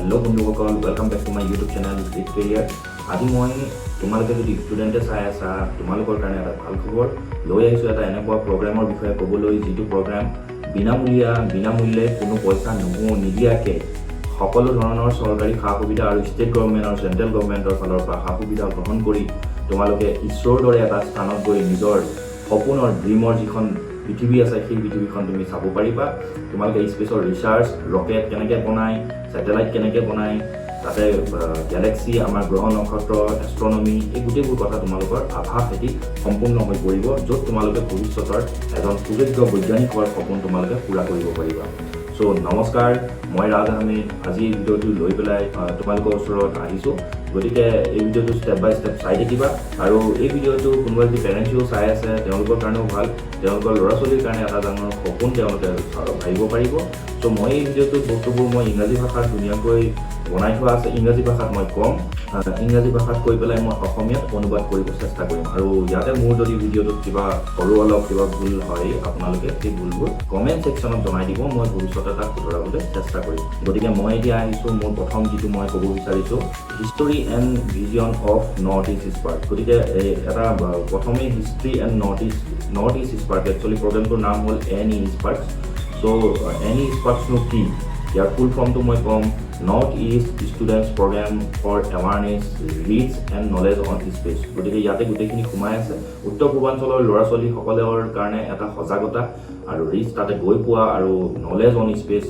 Hello বন্ধুসকল, welcome back to my YouTube channel Great Career. আজি মই তোমালোকে যদি ষ্টুডেণ্টে চাই আছা তোমালোকৰ কাৰণে এটা ভাল খবৰ লৈ আহিছোঁ এটা এনেকুৱা প্ৰগ্ৰামৰ বিষয়ে ক'বলৈ যিটো প্ৰগ্ৰাম বিনামূল্যে কোনো পইচা নিদিয়াকৈ সকলো ধৰণৰ চৰকাৰী সা সুবিধা আৰু ষ্টেট গভৰ্ণমেণ্ট আৰু চেণ্ট্ৰেল গভৰ্ণমেণ্টৰ ফালৰ পৰা সা সুবিধা গ্ৰহণ কৰি তোমালোকে ইছৰোৰ দৰে এটা স্থানত গৈ নিজৰ সপোনৰ ড্ৰিমৰ যিখন পৃথিৱী আছে সেই পৃথিৱীখন তুমি চাব পাৰিবা তোমালোকে স্পেচৰ ৰিচাৰ্চ ৰকেট কেনেকৈ বনায় স্যাটেলাইট কেনেকৈ বনায় তাতে গ্যালাক্সি আমাৰ গ্ৰহ নক্ষত্ৰ এষ্ট্ৰনমি এই গোটেইবোৰ কথা তোমালোকৰ আভাস এটি সম্পূৰ্ণ হৈ পৰিব য'ত তোমালোকে ভৱিষ্যতৰ এজন সুযোগ্য বৈজ্ঞানিক হোৱাৰ সপোন তোমালোকে পূৰা কৰিব পাৰিবা সো নমস্কাৰ মই ৰাজ আহমেদ আজি এই ভিডিঅ'টো লৈ পেলাই তোমালোকৰ ওচৰত আহিছোঁ গতিকে এই ভিডিঅ'টো ষ্টেপ বাই ষ্টেপ চাই থাকিবা আৰু এই ভিডিঅ'টো কোনোবা যদি পেৰেণ্টছেও চাই আছে তেওঁলোকৰ কাৰণেও ভাল তেওঁলোকৰ ল'ৰা ছোৱালীৰ কাৰণে এটা ডাঙৰ সপোন তেওঁলোকে ভাবিব পাৰিব সো মই এই ভিডিঅ'টোত বস্তুবোৰ মই ইংৰাজী ভাষাত ধুনীয়াকৈ বনাই থোৱা আছে ইংৰাজী ভাষাত মই কম ইংৰাজী ভাষাত কৈ পেলাই মই অসমীয়াত অনুবাদ কৰিব চেষ্টা কৰিম আৰু ইয়াতে মোৰ যদি ভিডিঅ'টোত কিবা সৰু অলপ কিবা ভুল হয় আপোনালোকে সেই ভুলবোৰ কমেণ্ট ছেকশ্যনত জনাই দিব মই ভৱিষ্যতে তাক শুধৰাবলৈ চেষ্টা কৰিম গতিকে মই এতিয়া আহিছোঁ মোৰ প্ৰথম যিটো মই ক'ব বিচাৰিছোঁ history and vision of North East Spark গতিকে এটা প্ৰথমেই history and North East Spark actually প্ৰগ্ৰেমটোৰ নাম হ'ল NE স্পাৰ্ক চ' NE স্পাৰ্কছনো কি ইয়াৰ ফুল ফৰ্মটো মই ক'ম North East students program for awareness reach and knowledge on space গতিকে ইয়াতে গোটেইখিনি সোমাই আছে উত্তৰ পূৰ্বাঞ্চলৰ ল'ৰা ছোৱালীসকলৰ কাৰণে এটা সজাগতা আৰু ৰিচ তাতে গৈ পোৱা আৰু নলেজ অন স্পেচ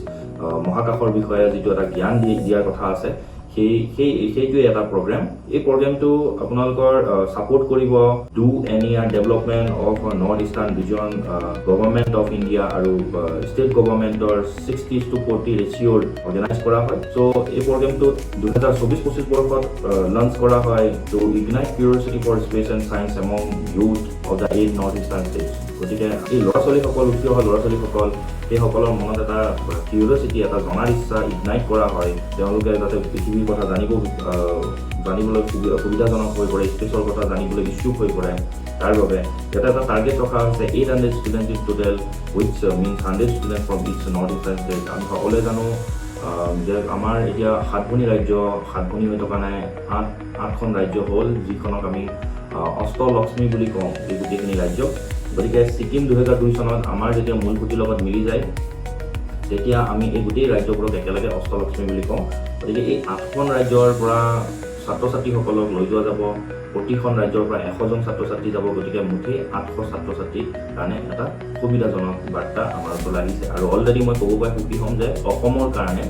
মহাকাশৰ বিষয়ে যিটো এটা জ্ঞান দিয়াৰ কথা আছে সেইটোৱে এটা প্ৰগ্ৰেম এই প্ৰগ্ৰেমটো আপোনালোকৰ ছাপোৰ্ট কৰিব do NER development of north eastern region government of India আৰু ষ্টেট গভৰ্ণমেণ্টৰ 60:40 ৰেচিঅ'ৰ অৰ্গেনাইজ কৰা হয় চ' এই প্ৰগ্ৰেমটোত 2024-25 বৰ্ষত লঞ্চ কৰা হয় to ignite curiosity for space and science among youth of the 8 north eastern states গতিকে এই ল'ৰা ছোৱালীসকল উঠি অহা ল'ৰা ছোৱালীসকল সেইসকলৰ মনত এটা কিউৰিঅচিটি এটা জনাৰ ইচ্ছা ইগনাইট কৰা হয় তেওঁলোকে যাতে পৃথিৱীৰ কথা জানিবলৈ সুবিধাজনক হৈ পৰে স্পেচৰ কথা জানিবলৈ ইচ্ছুক হৈ পৰে তাৰ বাবে ইয়াতে এটা টাৰ্গেট ৰখা হৈছে 800 student in total which means 100 student from each north eastern state আমি সকলোৱে জানো যে আমাৰ এতিয়া সাতভনী হৈ থকা নাই আঠখন ৰাজ্য হ'ল যিখনক আমি অষ্টলক্ষ্মী বুলি কওঁ এই গোটেইখিনি ৰাজ্যক গতিকে ছিকিম 2002 চনত আমাৰ যেতিয়া মূল খুঁটিৰ লগত মিলি যায় তেতিয়া আমি এই গোটেই ৰাজ্যবোৰক একেলগে অষ্টলক্ষ্মী বুলি কওঁ গতিকে এই 8খন ৰাজ্যৰ পৰা ছাত্ৰ ছাত্ৰীসকলক লৈ যোৱা যাব প্ৰতিখন ৰাজ্যৰ পৰা 100জন ছাত্ৰ ছাত্ৰী যাব গতিকে মুঠেই 800 ছাত্ৰ ছাত্ৰীৰ কাৰণে এটা সুবিধাজনক বাৰ্তা আমাৰ ওচৰলৈ আহিছে আৰু অলৰেডি মই ক'ব পাই সুখী হ'ম যে অসমৰ কাৰণে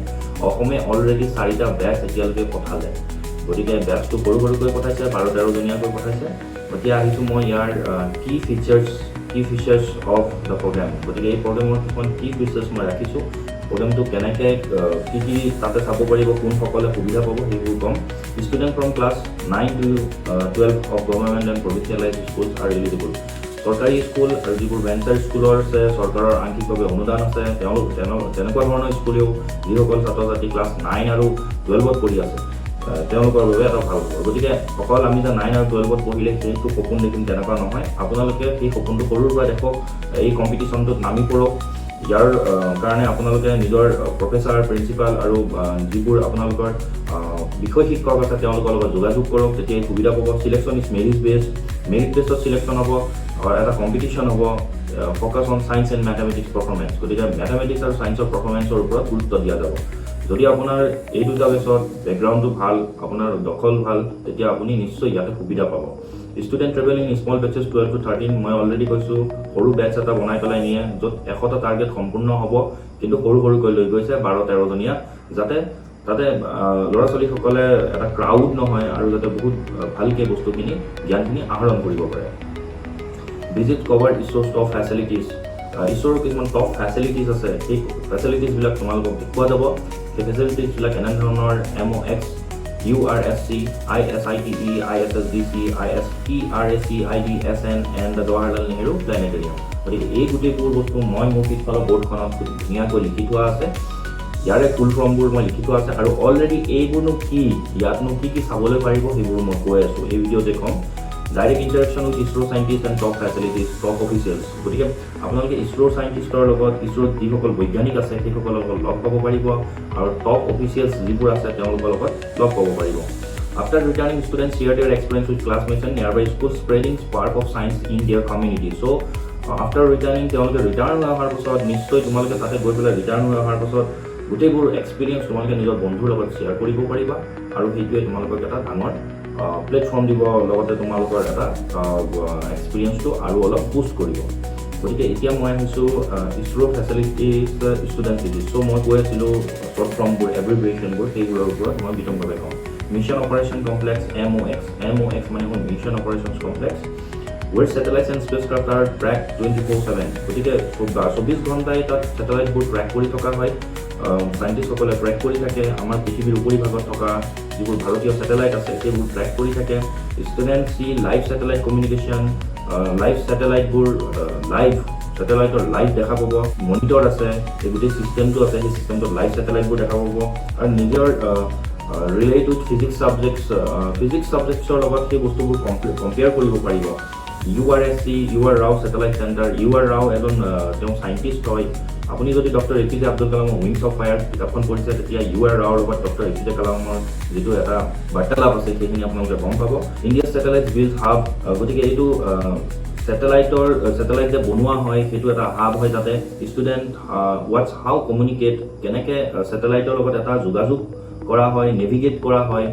অসমে অলৰেডি 4টা বেচ এতিয়ালৈকে পঠালে গতিকে বেচটো সৰুকৈ পঠাইছে 12-13জনীয়াকৈ পঠাইছে এতিয়া আহিছোঁ মই ইয়াৰ কি ফিচাৰ্ছ অফ দ্য প্ৰগ্ৰেম গতিকে এই প্ৰগ্ৰেমৰ কিছুমান কি ফিচাৰ্ছ মই ৰাখিছোঁ প্ৰগ্ৰেমটো কেনেকৈ কি তাতে চাব পাৰিব কোনসকলে সুবিধা পাব সেইবোৰ ক'ম student from class 9 to 12 of government and provincialise schools R eligible চৰকাৰী স্কুল আৰু যিবোৰ ভেঞ্চাৰ স্কুলৰ আছে চৰকাৰৰ আংশিকভাৱে অনুদান আছে তেনেকুৱা ধৰণৰ স্কুলেও যিসকল ছাত্ৰ ছাত্ৰী ক্লাছ 9 আৰু 12ত পঢ়ি আছে তেওঁলোকৰ বাবে এটা ভাল খবৰ গতিকে অকল আমি যে 9 আৰু 12ত পঢ়িলে সেইটো সপোন দেখিম তেনেকুৱা নহয় আপোনালোকে সেই সপোনটো সৰুৰ পৰা দেখক এই কম্পিটিশ্যনটোত নামি পৰক ইয়াৰ কাৰণে আপোনালোকে নিজৰ প্ৰফেচাৰ প্ৰিন্সিপাল আৰু যিবোৰ আপোনালোকৰ বিষয় শিক্ষক আছে তেওঁলোকৰ লগত যোগাযোগ কৰক তেতিয়া সুবিধা পাব চিলেকশ্যন ইজ মেৰিট বেছত চিলেকশ্যন হ'ব এটা কম্পিটিশ্যন হ'ব focus on science and mathematics performance গতিকে মেথামেটিক্স আৰু ছায়েন্সৰ পাৰফৰ্মেঞ্চৰ ওপৰত গুৰুত্ব দিয়া যাব যদি আপোনাৰ এই দুটা বেচত বেকগ্ৰাউণ্ডটো ভাল আপোনাৰ দখল ভাল তেতিয়া আপুনি নিশ্চয় ইয়াতে সুবিধা পাব ষ্টুডেণ্ট ট্ৰেভেলিং স্মল বেচেছ 12 to 13 মই অলৰেডি কৈছোঁ সৰু বেচ এটা বনাই পেলাই নিয়ে য'ত 100টা টাৰ্গেট সম্পূৰ্ণ হ'ব কিন্তু সৰুকৈ লৈ গৈছে 12-13জনীয়া যাতে তাতে ল'ৰা ছোৱালীসকলে এটা ক্ৰাউড নহয় আৰু যাতে বহুত ভালকৈ বস্তুখিনি জ্ঞানখিনি আহৰণ কৰিব পাৰে ভিজিট কভাৰ ইছৰ'ৰ টপ ফেচিলিটিজ ইছৰ'ৰ কিছুমান টপ ফেচিলিটিজ আছে সেই ফেচিলিটিজবিলাক তোমালোকক দেখুওৱা যাব সেই ফেচিলিটিজবিলাক এনেধৰণৰ MOX URSC, ISITE, ISSDC, ISPRAC, IDSN and the Jawaharlal Nehru Planetarium গতিকে এই গোটেইবোৰ বস্তু মই মোৰ পিছফালৰ বৰ্ডখনত ধুনীয়াকৈ লিখি থোৱা আছে ইয়াৰে ফুল ফৰ্মবোৰ মই লিখি থোৱা আছে আৰু অলৰেডি এইবোৰনো কি ইয়াতনো কি চাবলৈ পাৰিব সেইবোৰ মই কৈ আছোঁ এই ভিডিঅ'তে ক'ম direct interaction with ISRO' scientist and top facilities top officials গতিকে আপোনালোকে ইছৰ' সাইণ্টিষ্টৰ লগত ইছৰ'ত যিসকল বৈজ্ঞানিক আছে সেইসকলৰ লগত লগ পাব পাৰিব আৰু টপ অফিচিয়েলছ যিবোৰ আছে তেওঁলোকৰ লগত লগ পাব পাৰিব After returning, students share their experience with classmates and nearby schools, spreading spark of science in their community. So, after returning, তেওঁলোকে ৰিটাৰ্ণ হোৱাৰ পাছত নিশ্চয় তোমালোকে তাতে গৈ পেলাই ৰিটাৰ্ণ হোৱাৰ পাছত গোটেইবোৰ এক্সপিৰিয়েঞ্চ তোমালোকে নিজৰ বন্ধুৰ লগত শ্বেয়াৰ কৰিব পাৰিবা আৰু সেইটোৱে তোমালোকক এটা ডাঙৰ প্লেটফৰ্ম দিব লগতে তোমালোকৰ এটা এক্সপিৰিয়েঞ্চটো আৰু অলপ বুষ্ট কৰিব গতিকে এতিয়া মই আহিছোঁ ইছৰ' ফেচিলিটিজ ষ্টুডেণ্ট ভিজিট চ' মই কৈ আছিলোঁ শ্বৰ্ট ফৰ্মবোৰ এব্ৰিভিয়েশ্যনবোৰ সেইবোৰৰ ওপৰত মই বিতংভাৱে কওঁ Mission Operation Complex MOX মানে হ'ল Mission Operations Complex where satellites and spacecraft are tracked 24/7 গতিকে 24 ঘণ্টাই তাত স্যাটেলাইটবোৰ ট্ৰেক কৰি থকা হয় সাইণ্টিষ্টসকলে ট্ৰেক কৰি থাকে আমাৰ পৃথিৱীৰ উপৰিভাগত থকা যিবোৰ ভাৰতীয় স্যাটেলাইট আছে সেইবোৰ ট্ৰেক কৰি থাকে student see live satellite communication live স্যাটেলাইটবোৰ স্যাটেলাইটৰ লাইভ দেখা পাব মনিটৰ আছে এই গোটেই চিষ্টেমটো আছে সেই চিষ্টেমটোত লাইভ স্যাটেলাইটবোৰ দেখা পাব আৰু নিজৰ relate with physics subjects লগত সেই বস্তুবোৰ কম্পেয়াৰ কৰিব পাৰিব URSC UR-Rao Satellite Center UR-Rao এজন তেওঁ সাইণ্টিষ্ট হয় আপুনি যদি ডক্টৰ APJ আব্দুল কালামৰ উইংছ অফ ফায়াৰ কিতাপখন পঢ়িছে তেতিয়া UR-Raoৰ লগত ডক্টৰ APJ কালামৰ যিটো এটা বাৰ্তালাপ আছে সেইখিনি আপোনালোকে গম পাব ইণ্ডিয়া স্যাটেলাইট বিল্ড হাব গতিকে এইটো স্যাটেলাইট যে বনোৱা হয় সেইটো এটা হাব হয় তাতে ষ্টুডেণ্ট ৱাটছ হাউ কমিউনিকেট কেনেকৈ স্যাটেলাইটৰ লগত এটা যোগাযোগ কৰা হয় নেভিগেট কৰা হয়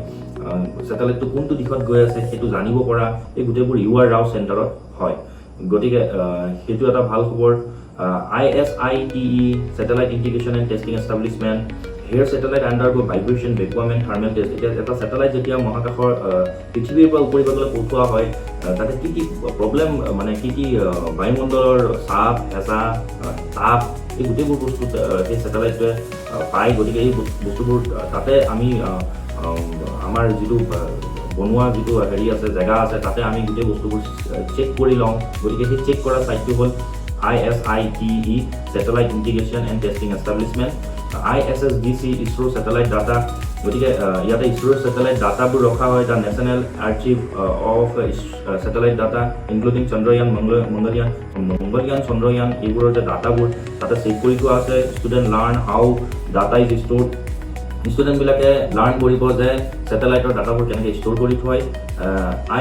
স্যাটেলাইটটো কোনটো দিশত গৈ আছে সেইটো জানিব পৰা এই গোটেইবোৰ UR-Rao চেণ্টাৰত হয় গতিকে সেইটো এটা ভাল খবৰ ISITE Satellite Integration and Testing Establishment Here satellite undergo vibration, vacuum and thermal test. এটা স্যাটেলাইট যেতিয়া মহাকাশৰ পৃথিৱীৰ পৰা উপৰিভাগলৈ পঠোৱা হয় তাতে কি কি প্ৰব্লেম মানে কি কি বায়ুমণ্ডলৰ চাপ হেঁচা তাপ এই গোটেইবোৰ বস্তু সেই স্যাটেলাইটে পায় গতিকে এই বস্তুবোৰ তাতে আমি আমাৰ যিটো বনোৱা যিটো হেৰি আছে জেগা আছে তাতে আমি গোটেই বস্তুবোৰ চেক কৰি লওঁ গতিকে সেই চেক কৰা সাইটটো হ'ল ISITE Satellite Integration and Testing Establishment ISSDC ISRO Satellite Data গতিকে ইয়াতে ইছৰ'ৰ স্যাটেলাইট ডাটাবোৰ ৰখা হয় the national archive of satellite data including Chandrayaan Mangalyaan Chandrayaan এইবোৰৰ যে ডাটাবোৰ তাতে ছেভ কৰি থোৱা আছে student learn how data is stored ষ্টুডেণ্টবিলাকে লাৰ্ণ কৰিব যে স্যাটেলাইটৰ ডাটাবোৰ কেনেকৈ ষ্ট'ৰ কৰি থয়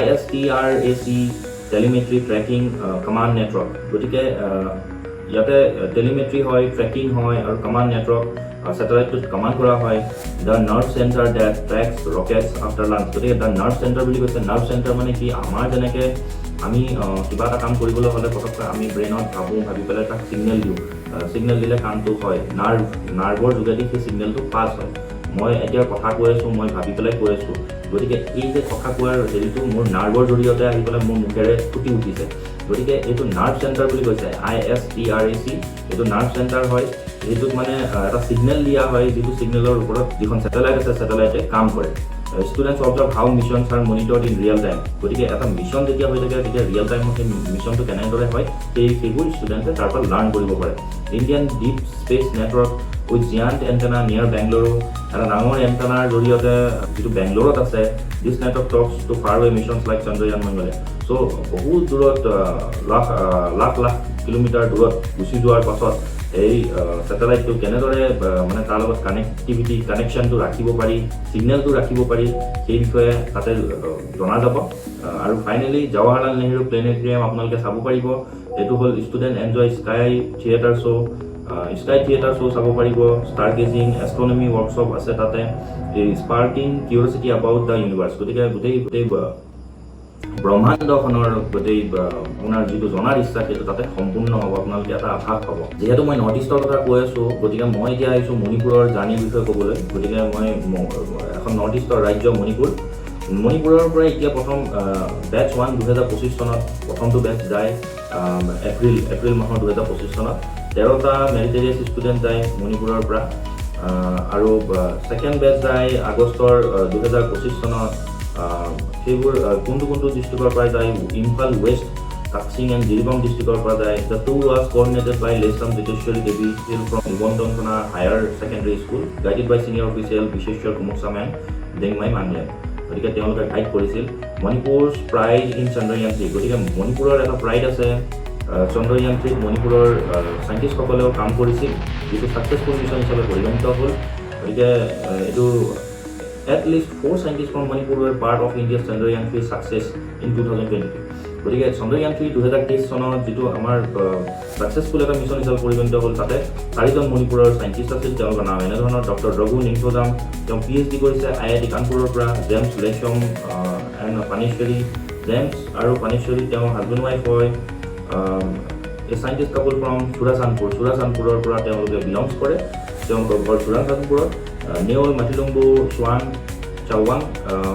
ISTRAC telemetry tracking command network গতিকে ইয়াতে টেলিমেট্ৰি হয় ট্ৰেকিং হয় আৰু কমাণ্ড নেটৱৰ্ক স্যাটেলাইটটোত কমাণ্ড কৰা হয় the nerve center that tracks rockets after launch গতিকে দ্য নাৰ্ভ চেণ্টাৰ বুলি কৈছে নাৰ্ভ চেণ্টাৰ মানে কি আমাৰ যেনেকৈ আমি কিবা এটা কাম কৰিবলৈ হ'লে পটককৈ আমি ব্ৰেইনত ভাবি পেলাই তাক ছিগনেল দিলে কামটো হয় নাৰ্ভৰ যোগেদি সেই ছিগনেলটো পাছ হয় মই এতিয়া কথা কৈ আছোঁ মই ভাবি পেলাই কৈ আছোঁ গতিকে এই যে কথা কোৱাৰ হেৰিটো মোৰ নাৰ্ভৰ জৰিয়তে আহি পেলাই মোৰ মুখেৰে ফুটি উঠিছে গতিকে এইটো নাৰ্ভ চেণ্টাৰ বুলি কৈছে ISTRAC এইটো নাৰ্ভ চেণ্টাৰ হয় এইটোত মানে এটা ছিগনেল দিয়া হয় যিটো ছিগনেলৰ ওপৰত যিখন স্যাটেলাইট আছে স্যাটেলাইটে কাম কৰে students observe how missions are monitored in real time গতিকে এটা মিছন যেতিয়া হৈ থাকে তেতিয়া ৰিয়েল টাইমত সেই মিছনটো কেনেদৰে হয় সেইবোৰ ষ্টুডেণ্টে তাৰ পৰা লাৰ্ণ কৰিব পাৰে Indian deep space network with giant antenna near Bengaluru এটা ডাঙৰ এণ্টেনাৰ জৰিয়তে যিটো বেংগলুৰুত আছে this network talks to faraway missions like Chandrayaan Mangalyaan so' বহুত দূৰত লাখ কিলোমিটাৰ দূৰত গুচি যোৱাৰ পাছত এই স্যাটেলাইটটো কেনেদৰে মানে তাৰ লগত কানেকশ্যনটো ৰাখিব পাৰি ছিগনেলটো ৰাখিব পাৰি সেই বিষয়ে তাতে জনা যাব আৰু ফাইনেলি জৱাহৰলাল নেহৰু প্লেনেটৰিয়াম আপোনালোকে চাব পাৰিব এইটো হ'ল student enjoy sky theatre show' চাব পাৰিব ষ্টাৰ গেজিং এষ্ট্ৰনমি ৱৰ্কশ্বপ আছে তাতে এই sparking curiosity about the universe গতিকে গোটেই ব্ৰহ্মাণ্ডখনৰ গোটেই আপোনাৰ যিটো জনাৰ ইচ্ছা সেইটো তাতে সম্পূৰ্ণ হ'ব আপোনালোকে এটা আভাস পাব যিহেতু মই নৰ্থ ইষ্টৰ কথা কৈ আছোঁ গতিকে মই এতিয়া আহিছোঁ মণিপুৰৰ জাৰ্ণিৰ বিষয়ে ক'বলৈ গতিকে মই এখন নৰ্থ ইষ্টৰ ৰাজ্য মণিপুৰৰ পৰা এতিয়া প্ৰথম বেচ 1 2025 চনত প্ৰথমটো বেচ যায় এপ্ৰিল মাহৰ 2025 চনত 13টা মেৰিটেৰিয়াছ ষ্টুডেণ্ট যায় মণিপুৰৰ পৰা আৰু ছেকেণ্ড বেচ যায় আগষ্টৰ 2025 চনত সেইবোৰ কোনটো ডিষ্ট্ৰিক্টৰ পৰা যায় ইম্ফল ৱেষ্ট কাকচিং এণ্ড জিৰিবাম ডিষ্ট্ৰিক্টৰ পৰা যায় the tour was coordinated by Lesham Jiteshwari Devi from ইবন্টন higher secondary school guided by senior official Bisheshwar Kumukcham and Dengmai Mangle গতিকে তেওঁলোকে গাইড কৰিছিল মণিপুৰছ প্ৰাইড ইন চন্দ্ৰয়ান 3 গতিকে মণিপুৰৰ এটা প্ৰাইড আছে চন্দ্ৰয়ান 3 মণিপুৰৰ সাইণ্টিষ্টসকলেও কাম কৰিছিল যিটো সাকসেসফুল মিছন হিচাপে পৰিগণিত হ'ল গতিকে এইটো at least 4 scientists from Manipur were part of India's Chandrayaan 3 success in 2022 গতিকে চন্দ্ৰয়ান 3 2023 চনত যেটো আমাৰ সাকসেসফুল এটা মিছন হিচাপে পৰিগণিত হ'ল তাতে 4 জন মণিপুৰৰ সাইণ্টিষ্ট আছিল তেওঁলোকৰ নাম এনে ধৰণৰ ডক্টৰ ৰঘু নিংথোদাম তেওঁ PhD কৰিছে IIT কানপুৰৰ পৰা জেমছ লেচম এণ্ড পানেশ্বৰী জেমছ আৰু পানেশ্বৰী তেওঁ হাজবেণ্ড ৱাইফ হয় a scientist couple from Surasanpuৰৰ পৰা তেওঁলোকে বিলংছ কৰে তেওঁলোকৰ ঘৰ Surasanpuৰত Neol Matilumbu Swan Chawang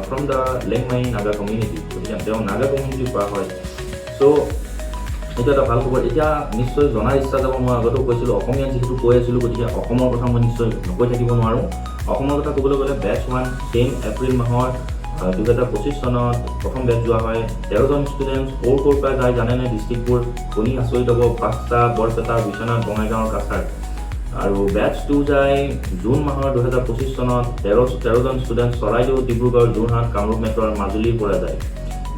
from the Lengmai Naga community গতিকে তেওঁ নাগা কমিউনিটি পৰা হয় সো এটা এটা ভাল খবৰ এতিয়া নিশ্চয় জনাৰ ইচ্ছা যাব মই আগতেও কৈছিলোঁ অসমীয়া যিহেতু কৈ আছিলোঁ গতিকে অসমৰ কথা মই নিশ্চয় নকৈ থাকিব নোৱাৰোঁ অসমৰ কথা ক'বলৈ গ'লে বেচ 1 10 এপ্ৰিল মাহৰ 2025 চনত প্ৰথম বেচ যোৱা হয় 13 জন ষ্টুডেণ্টছ ক'ৰ পৰা যায় জানেনে ডিষ্ট্ৰিক্টবোৰ শুনি আচৰিত হ'ব বাক্সা বৰপেটা বিশ্বনাথ বঙাইগাঁও কাছাৰ আৰু বেচ 2 যায় জুন মাহৰ 2025 চনত 13 জন ষ্টুডেণ্ট চৰাইদেউ ডিব্ৰুগড় যোৰহাট কামৰূপ মেট্ৰৰ মাজুলীৰ পৰা যায়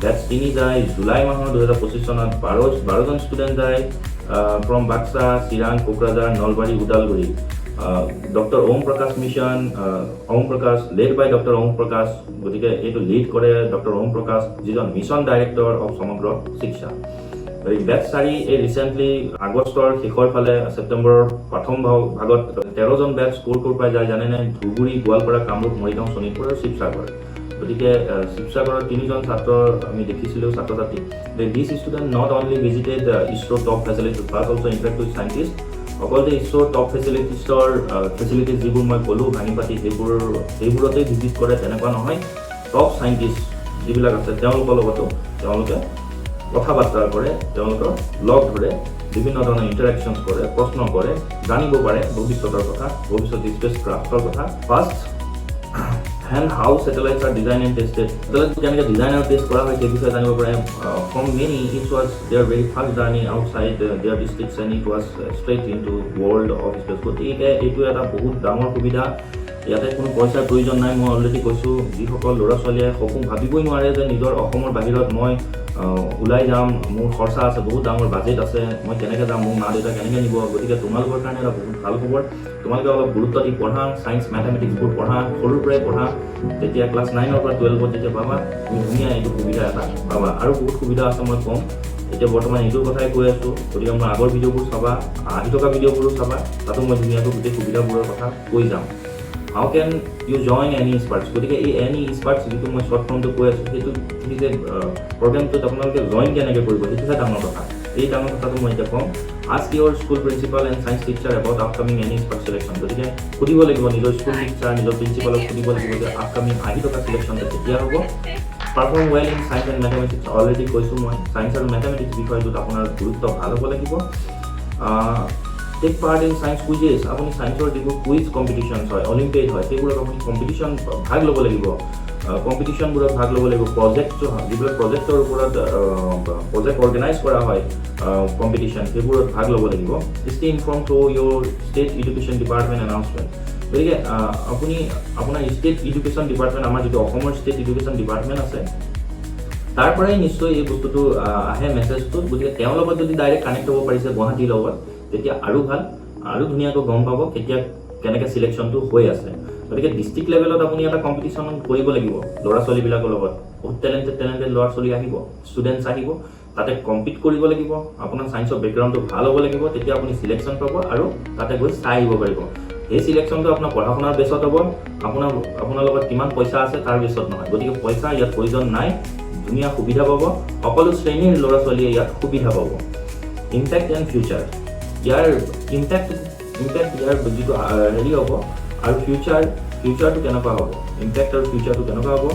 বেচ 3 যায় জুলাই মাহৰ 2025 চনত 12 জন ষ্টুডেণ্ট যায় ফ্ৰম বাক্সা চিৰাং কোকৰাঝাৰ নলবাৰী উদালগুৰি ডক্টৰ ওম প্ৰকাশ মিছন ওম প্ৰকাশ লেড বাই ডক্টৰ ওম প্ৰকাশ গতিকে এইটো লিড কৰে ডক্টৰ ওম প্ৰকাশ যিজন মিছন ডাইৰেক্টৰ অফ সমগ্ৰ শিক্ষা বেচ 4 এই ৰিসেন্টলি আগষ্টৰ শেষৰ ফালে সেপ্টেম্বৰৰ প্ৰথম ভাগত 13 জন বেচ ক'ৰ পৰা যায় জানেনে ধুবুৰী গোৱালপাৰা কামৰূপ মৰিগাঁও শোণিতপুৰ আৰু শিৱসাগৰ গতিকে শিৱসাগৰৰ 3 জন ছাত্ৰ আমি দেখিছিলোঁ ছাত্ৰ-ছাত্ৰী this students not only visited ISRO top facilities but also interact with scientist অকল যে ISRO টপ ফেচিলিটিজ যিবোৰ মই ক'লোঁ ভাঙি পাতি সেইবোৰতে ভিজিট কৰে তেনেকুৱা নহয় টপ সাইণ্টিষ্ট যিবিলাক আছে তেওঁলোকৰ লগতো তেওঁলোকে কথা বাৰ্তা কৰে তেওঁলোকৰ লগ ধৰে বিভিন্ন ধৰণৰ ইন্টাৰেকশনছ কৰে প্ৰশ্ন কৰে জানিব পাৰে ভৱিষ্যতৰ কথা ভৱিষ্যত স্পেচ ক্ৰাফ্টৰ কথা first and how satellites are designed and tested satellites কেনেকৈ ডিজাইন আৰু টেষ্ট কৰা হয় সেই বিষয়ে জানিব পাৰে from many it was their very first journey outside their districts and it was straight into world of space গতিকে এইটো এটা বহুত ডাঙৰ সুবিধা ইয়াতে কোনো পইচাৰ প্ৰয়োজন নাই মই অলৰেডি কৈছোঁ যিসকল ল'ৰা ছোৱালীয়ে সপোন ভাবিবই নোৱাৰে যে নিজৰ অসমৰ বাহিৰত মই ওলাই যাম মোৰ খৰচা আছে বহুত ডাঙৰ বাজেট আছে মই কেনেকৈ যাম মোৰ মা দেউতা কেনেকৈ নিব গতিকে তোমালোকৰ কাৰণে এটা বহুত ভাল খবৰ তোমালোকে অলপ গুৰুত্ব দি পঢ়া সায়েন্স মেথমেটিক্সবোৰ পঢ়া সৰুৰ পৰাই পঢ়া তেতিয়া ক্লাছ 9ৰ পৰা 12ত যেতিয়া পাবা তুমি ধুনীয়া এইটো সুবিধা এটা পাবা আৰু বহুত সুবিধা আছে মই ক'ম এতিয়া বৰ্তমান এইটোৰ কথাই কৈ আছোঁ গতিকে মই আগৰ ভিডিঅ'বোৰ চাবা আহি থকা ভিডিঅ'বোৰো চাবা তাতো মই ধুনীয়াকৈ গোটেই সুবিধাবোৰৰ কথা কৈ যাম How can you join any experts? গতিকে এই any experts যিটো মই শৰ্ট ফৰ্মটো কৈ আছোঁ সেইটো যে প্ৰগ্ৰামটোত আপোনালোকে জইন কেনেকৈ কৰিব সেইটোহে ডাঙৰ কথা এই ডাঙৰ কথাটো মই এতিয়া ক'ম ask your school principal and science teacher about upcoming any expert selection গতিকে সুধিব লাগিব নিজৰ স্কুল টিচাৰ নিজৰ প্ৰিন্সিপালক সুধিব লাগিব যে আপকামিং আহি থকা চিলেকশ্যনটো কেতিয়া হ'ব perform well in science and mathematics already কৈছোঁ মই সায়েন্স আৰু মেথমেটিক্স বিষয়টোত আপোনাৰ গুৰুত্ব ভাল হ'ব লাগিব take part in science quizzes আপুনি সায়েন্সৰ যিবোৰ কুইজ কম্পিটিশনছ হয় অলিম্পিয়াড হয় সেইবোৰত আপুনি কম্পিটিশন ভাগ ল'ব লাগিব কম্পিটিশনবোৰত ভাগ ল'ব লাগিব প্ৰজেক্ট যিবিলাক প্ৰজেক্টৰ ওপৰত প্ৰজেক্ট অৰ্গেনাইজ কৰা হয় কম্পিটিশন সেইবোৰত ভাগ ল'ব লাগিব stay informed to your state education department announcement গতিকে আপুনি আপোনাৰ ষ্টেট এডুকেশ্যন ডিপাৰ্টমেণ্ট আমাৰ যিটো অসমৰ ষ্টেট এডুকেশ্যন ডিপাৰ্টমেণ্ট আছে তাৰ পৰাই নিশ্চয় এই বস্তুটো আহে মেছেজটো গতিকে তেওঁৰ লগত যদি ডাইৰেক্ট কানেক্ট হ'ব পাৰিছে গুৱাহাটীৰ লগত তেতিয়া আৰু ভাল আৰু ধুনীয়াকৈ গম পাব কেতিয়া কেনেকৈ চিলেকশ্যনটো হৈ আছে গতিকে ডিষ্ট্ৰিক্ট লেভেলত আপুনি এটা কম্পিটিশ্যন কৰিব লাগিব ল'ৰা ছোৱালীবিলাকৰ লগত বহুত টেলেণ্টেড ল'ৰা ছোৱালী আহিব ষ্টুডেণ্টছ আহিব তাতে কম্পিট কৰিব লাগিব আপোনাৰ সায়েন্সৰ বেকগ্ৰাউণ্ডটো ভাল হ'ব লাগিব তেতিয়া আপুনি চিলেকশ্যন পাব আৰু তাতে গৈ চাই আহিব পাৰিব এই চিলেকশ্যনটো আপোনাৰ পঢ়া শুনাৰ বেছত হ'ব আপোনাৰ লগত কিমান পইচা আছে তাৰ বেছত নহয় গতিকে পইচা ইয়াত প্ৰয়োজন নাই ধুনীয়া সুবিধা পাব সকলো শ্ৰেণীৰ ল'ৰা ছোৱালীয়ে ইয়াত সুবিধা পাব ইম্পেক্ট এণ্ড ফিউচাৰ ইয়াৰ ইম্পেক্ট ইয়াৰ যিটো হেৰি হ'ব আৰু ফিউচাৰটো কেনেকুৱা হ'ব ইম্পেক্ট আৰু ফিউচাৰটো কেনেকুৱা হ'ব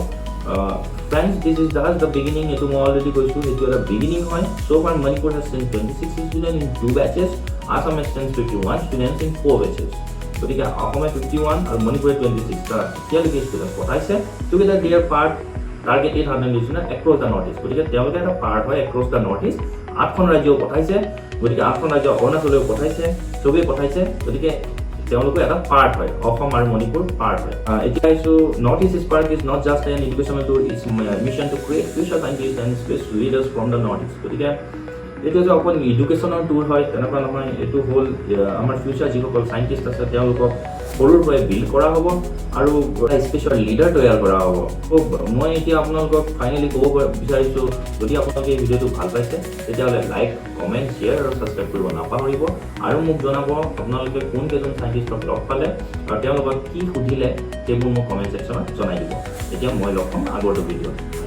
friends this is just the beginning এইটো মই অলৰেডি কৈছোঁ সেইটো এটা বিগিনিং হয় so' far Manipur has change 26 student in 2 batches Assam has change 51 students in 4 batches গতিকে অসমে 51 আৰু মণিপুৰে 26 তাৰ এতিয়ালৈকে ষ্টুডেণ্ট পঠাইছে টুগেডাৰ দিয়াৰ পাৰ্ট টাৰ্গেট 800 দিছে এক্ৰছ দ্য নৰ্থ ইষ্ট গতিকে তেওঁলোকে এটা পাৰ্ট হয় এক্ৰছ দ্য নৰ্থ ইষ্ট 8খন ৰাজ্যও পঠাইছে গতিকে 8খন ৰাজ্য অৰুণাচলেও পঠাইছে চবেই পঠাইছে গতিকে তেওঁলোকো এটা পাৰ্ট হয় অসম আৰু মণিপুৰ পাৰ্ট হয় এতিয়া আহিছোঁ North East Spark is not just an educational tour it's mission to create future scientist and space leaders from the North East গতিকে এইটো যে অকল এডুকেশ্যনৰ টুৰ হয় তেনেকুৱা নহয় এইটো হ'ল আমাৰ ফিউচাৰ যিসকল চাইণ্টিষ্ট আছে তেওঁলোকক সৰুৰ পৰাই বিল্ড কৰা হ'ব আৰু এটা স্পেচিয়েল লিডাৰ তৈয়াৰ কৰা হ'ব মই এতিয়া আপোনালোকক ফাইনেলি ক'ব বিচাৰিছোঁ যদি আপোনালোকে এই ভিডিঅ'টো ভাল পাইছে তেতিয়াহ'লে লাইক কমেণ্ট শ্বেয়াৰ আৰু ছাবস্ক্ৰাইব কৰিব নাপাহৰিব আৰু মোক জনাব আপোনালোকে কোনকেইজন চাইণ্টিষ্টক লগ পালে আৰু তেওঁলোকক কি সুধিলে সেইবোৰ মোক কমেণ্ট ছেকশ্যনত জনাই দিব এতিয়া মই লগ পাম আগৰটো ভিডিঅ'ত